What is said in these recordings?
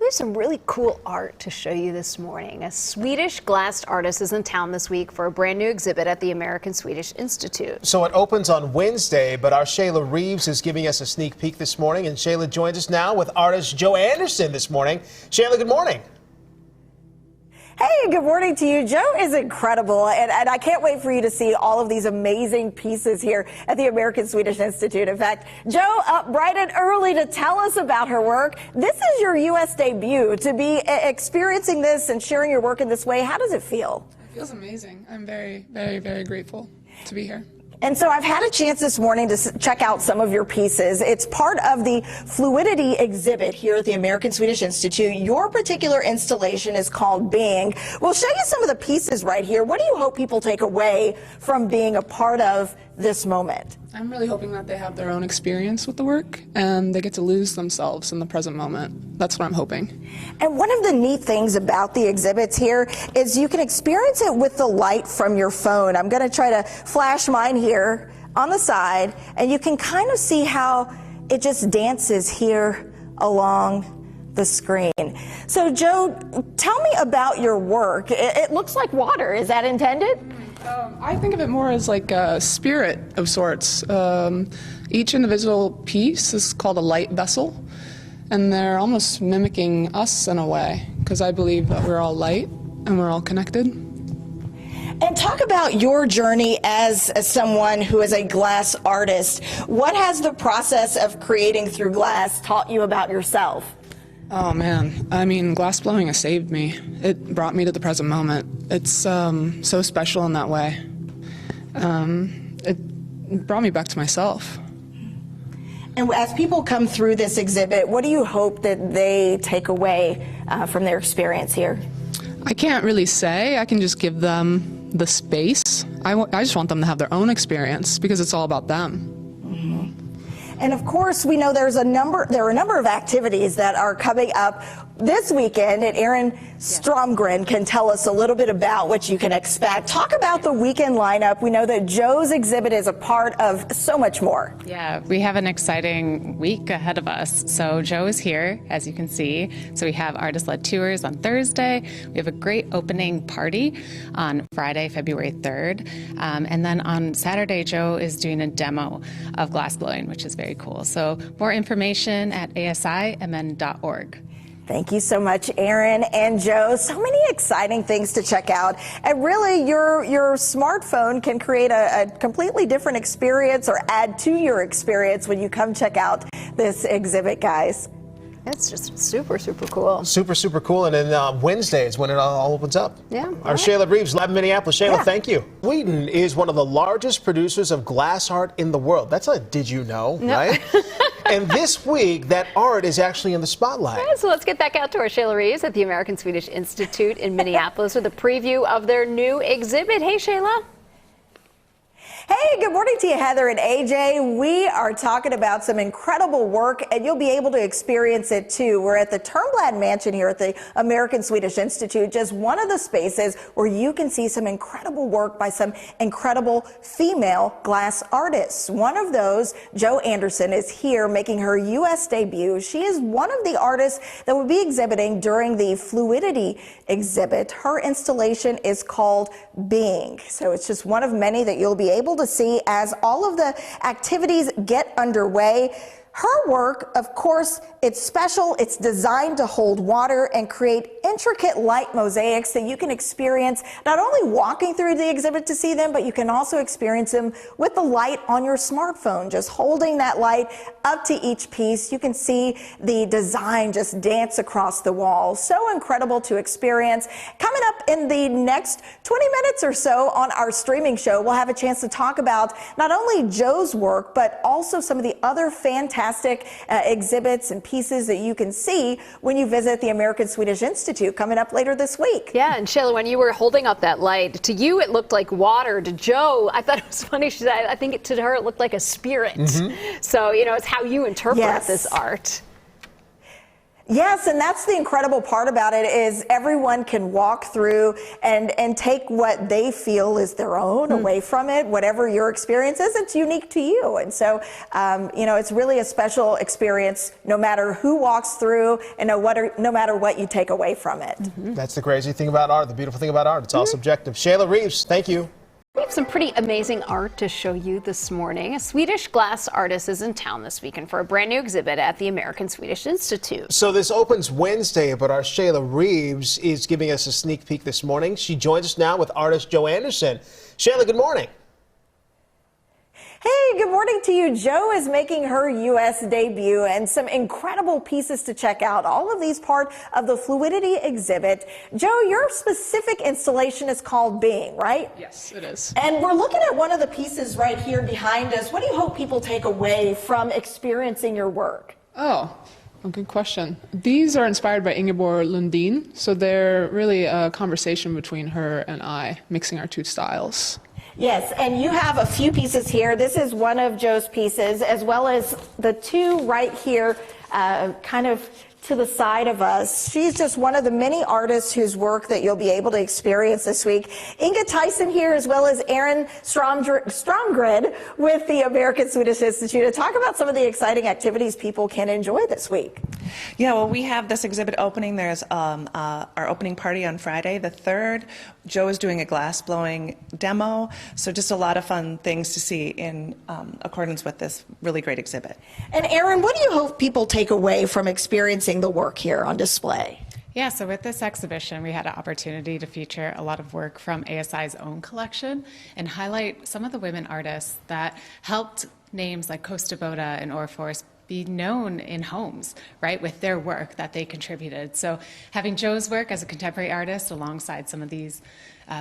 have some really cool art to show you this morning. A Swedish glass artist is in town this week for a brand new exhibit at the American Swedish Institute. So it opens on Wednesday, but our Shayla Reeves is giving us a sneak peek this morning, and Shayla joins us now with artist Joe Anderson this morning. Shayla, good morning. Hey, good morning to you. Joe is incredible, and I can't wait for you to see all of these amazing pieces here at the American Swedish Institute. In fact, Joe up bright and early to tell us about her work. This is your U.S. debut. To be experiencing this and sharing your work in this way, how does it feel? It feels amazing. I'm very, very, very grateful to be here. And so I've had a chance this morning to check out some of your pieces. It's part of the Fluidity exhibit here at the American Swedish Institute. Your particular installation is called Being. We'll show you some of the pieces right here. What do you hope people take away from being a part of this moment? I'm really hoping that they have their own experience with the work and they get to lose themselves in the present moment. That's what I'm hoping. And one of the neat things about the exhibits here is you can experience it with the light from your phone. I'm going to try to flash mine here on the side, and you can kind of see how it just dances here along the screen. So Joe, tell me about your work. It looks like water. Is that intended? I think of it more as like a spirit of sorts. Each individual piece is called a light vessel, and they're almost mimicking us in a way, because I believe that we're all light and we're all connected. And talk about your journey as someone who is a glass artist. What has the process of creating through glass taught you about yourself? Oh man, I mean, glass blowing has saved me. It brought me to the present moment. It's so special in that way. It brought me back to myself. And as people come through this exhibit, what do you hope that they take away from their experience here? I can't really say. I can just give them the space. I just want them to have their own experience because it's all about them. And of course, we know there are a number of activities that are coming up this weekend, and Aaron Stromgren can tell us a little bit about what you can expect. Talk about the weekend lineup. We know that Joe's exhibit is a part of so much more. Yeah, we have an exciting week ahead of us. So Joe is here, as you can see. So we have artist-led tours on Thursday. We have a great opening party on Friday, February 3rd. And then on Saturday, Joe is doing a demo of glass blowing, which is very cool. So more information at asimn.org. Thank you so much, Aaron and Joe. So many exciting things to check out. And really, your smartphone can create a completely different experience or add to your experience when you come check out this exhibit, guys. That's just super, super cool. Super, super cool. And then Wednesday is when it all opens up. Yeah. Our Shayla Reeves, live in Minneapolis. Shayla, Yeah. thank you. Sweden is one of the largest producers of glass art in the world. That's a did you know, right? And this week, that art is actually in the spotlight. Yeah, so let's get back out to our Shayla Reeves at the American Swedish Institute in Minneapolis with a preview of their new exhibit. Hey, Shayla. Hey, good morning to you, Heather and AJ. We are talking about some incredible work, and you'll be able to experience it too. We're at the Turnblad Mansion here at the American Swedish Institute, just one of the spaces where you can see some incredible work by some incredible female glass artists. One of those, Joe Anderson, is here making her U.S. debut. She is one of the artists that will be exhibiting during the Fluidity exhibit. Her installation is called Being. So it's just one of many that you'll be able to see as all of the activities get underway. Her work, of course, it's special. It's designed to hold water and create intricate light mosaics that you can experience not only walking through the exhibit to see them, but you can also experience them with the light on your smartphone. Just holding that light up to each piece, you can see the design just dance across the wall. So incredible to experience. Coming up in the next 20 minutes or so on our streaming show, we'll have a chance to talk about not only Joe's work, but also some of the other fantastic exhibits and pieces that you can see when you visit the American Swedish Institute coming up later this week. Yeah, and Shayla, when you were holding up that light, to you it looked like water. To Joe, I thought it was funny. She said, I think to her it looked like a spirit. So, you know, it's how you interpret this art. Yes, and that's the incredible part about it is everyone can walk through and take what they feel is their own away from it. Whatever your experience is, it's unique to you. And so, you know, it's really a special experience no matter who walks through and no matter what you take away from it. That's the crazy thing about art, the beautiful thing about art. It's all subjective. Shayla Reeves, thank you. We have some pretty amazing art to show you this morning. A Swedish glass artist is in town this weekend for a brand new exhibit at the American Swedish Institute. So this opens Wednesday, but our Shayla Reeves is giving us a sneak peek this morning. She joins us now with artist Joe Anderson. Shayla, good morning. Hey, good morning to you. Joe is making her U.S. debut and some incredible pieces to check out. All of these part of the Fluidity exhibit. Joe, your specific installation is called Being, right? Yes, it is. And we're looking at one of the pieces right here behind us. What do you hope people take away from experiencing your work? Oh, a good question. These are inspired by Ingeborg Lundin, so they're really a conversation between her and I, mixing our two styles. Yes, and you have a few pieces here. This is one of Joe's pieces, as well as the two right here, kind of to the side of us. She's just one of the many artists whose work that you'll be able to experience this week. Inga Tyson here, as well as Aaron Stromgren with the American Swedish Institute, to talk about some of the exciting activities people can enjoy this week. Yeah, well, we have this exhibit opening. There's our opening party on Friday, the 3rd. Joe is doing a glass blowing demo, so just a lot of fun things to see in accordance with this really great exhibit. And Aaron, what do you hope people take away from experiencing the work here on display? Yeah, so with this exhibition, we had an opportunity to feature a lot of work from ASI's own collection and highlight some of the women artists that helped names like Costa Boda and Orforce be known in homes, right, with their work that they contributed. So having Joe's work as a contemporary artist alongside some of these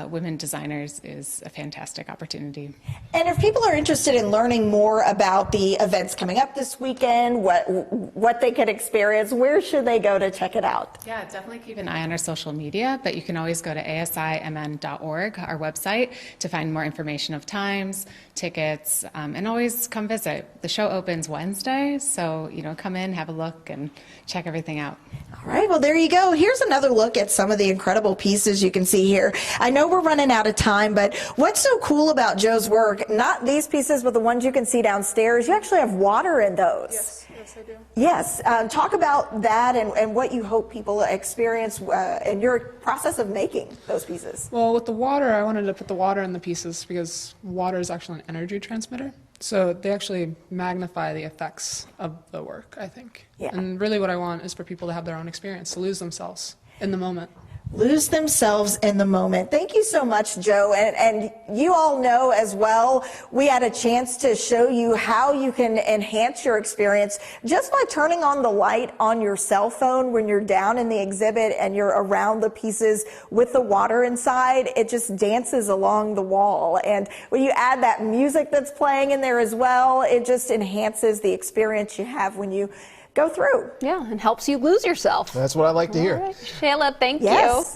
women designers is a fantastic opportunity. And if people are interested in learning more about the events coming up this weekend, what they can experience, where should they go to check it out? Yeah, definitely keep an eye on our social media, but you can always go to asimn.org, our website, to find more information of times, tickets, and always come visit. The show opens Wednesday, so come in, have a look, and check everything out. All right, well, there you go. Here's another look at some of the incredible pieces you can see here. I know we're running out of time, but what's so cool about Joe's work, not these pieces, but the ones you can see downstairs, you actually have water in those. Yes, I do. Yes, talk about that and what you hope people experience in your process of making those pieces. Well, with the water, I wanted to put the water in the pieces because water is actually an energy transmitter. So they actually magnify the effects of the work, I think. Yeah. And really what I want is for people to have their own experience, to lose themselves in the moment. Lose themselves in the moment. Thank you so much, Joe. And you all know as well, we had a chance to show you how you can enhance your experience just by turning on the light on your cell phone when you're down in the exhibit and you're around the pieces with the water inside. It just dances along the wall. And when you add that music that's playing in there as well, it just enhances the experience you have when you go through. Yeah, and helps you lose yourself. That's what I like to hear. All right. Shayla, thank you. Yes.